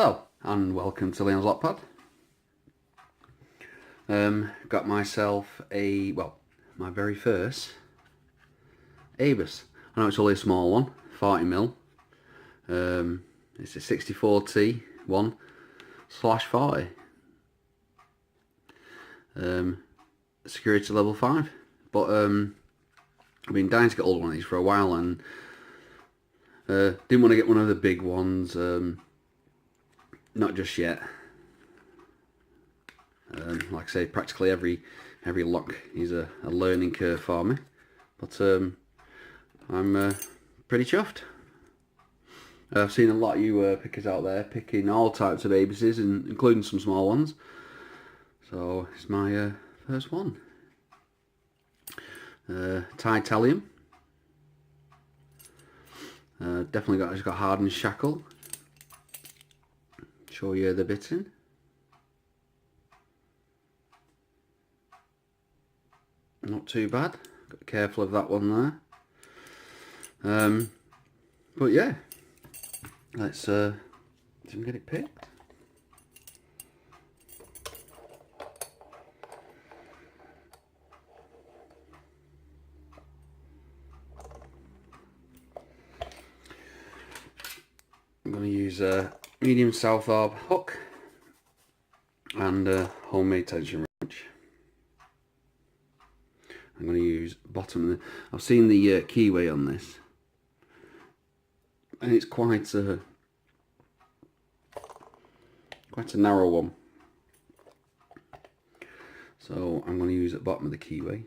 Hello and welcome to Leon's Lockpad. Got myself my very first ABUS. I know it's only a small one, 40mm. It's a 64T 1/40. Security level 5. But I've been dying to get hold of one of these for a while and didn't want to get one of the big ones. Not just yet. Like I say, practically every lock is a learning curve for me, but I'm pretty chuffed. I've seen a lot of you pickers out there picking all types of ABUS's, including some small ones. So it's my first one. Titanium. Definitely it's got hardened shackle. Show you the bitting. Not too bad. Got to be careful of that one there. But yeah, let's see if we can get it picked. I'm going to use a medium south orb hook and a homemade tension wrench. I'm going to use bottom of the... I've seen the keyway on this, and it's quite a narrow one. So I'm going to use at the bottom of the keyway.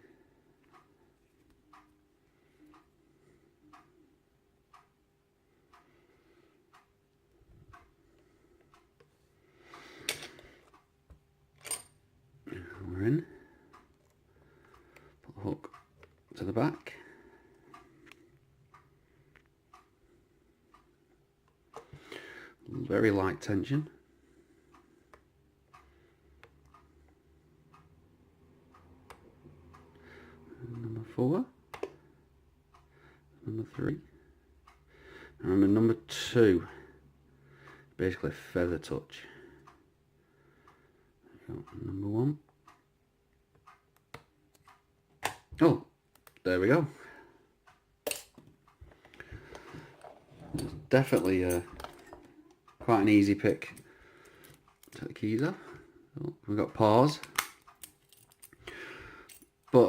We're in. Put the hook to the back. Very light tension. Number 4. Number 3. And remember, number 2. Basically a feather touch. Number 1. Oh, there we go. It's definitely quite an easy pick. Take the keys off. Oh, we've got pause. But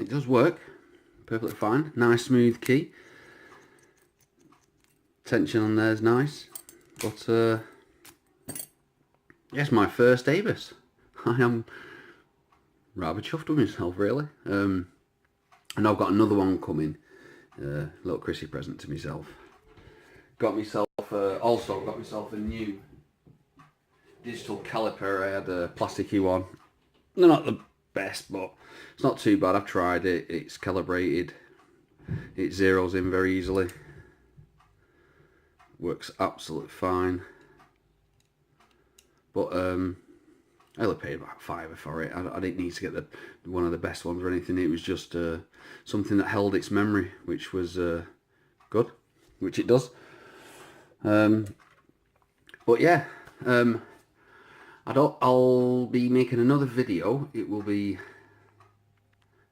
it does work perfectly fine. Nice smooth key. Tension on there is nice. But yes, my first ABUS. I am rather chuffed with myself, really. And I've got another one coming. Little Chrissy present to myself. Also got myself a new digital caliper. I had a plasticky one. They're not the best, but it's not too bad. I've tried it. It's calibrated. It zeroes in very easily. Works absolutely fine. But I only paid about £5 for it. I didn't need to get one of the best ones or anything. It was just something that held its memory, which was good, which it does. But yeah, I'll be making another video. It will be, I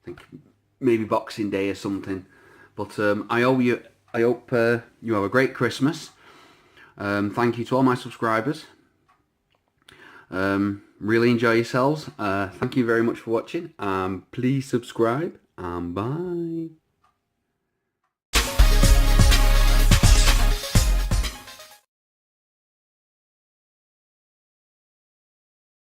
think, maybe Boxing Day or something. But I hope you have a great Christmas. Thank you to all my subscribers. Really enjoy yourselves. Thank you very much for watching. Please subscribe and bye.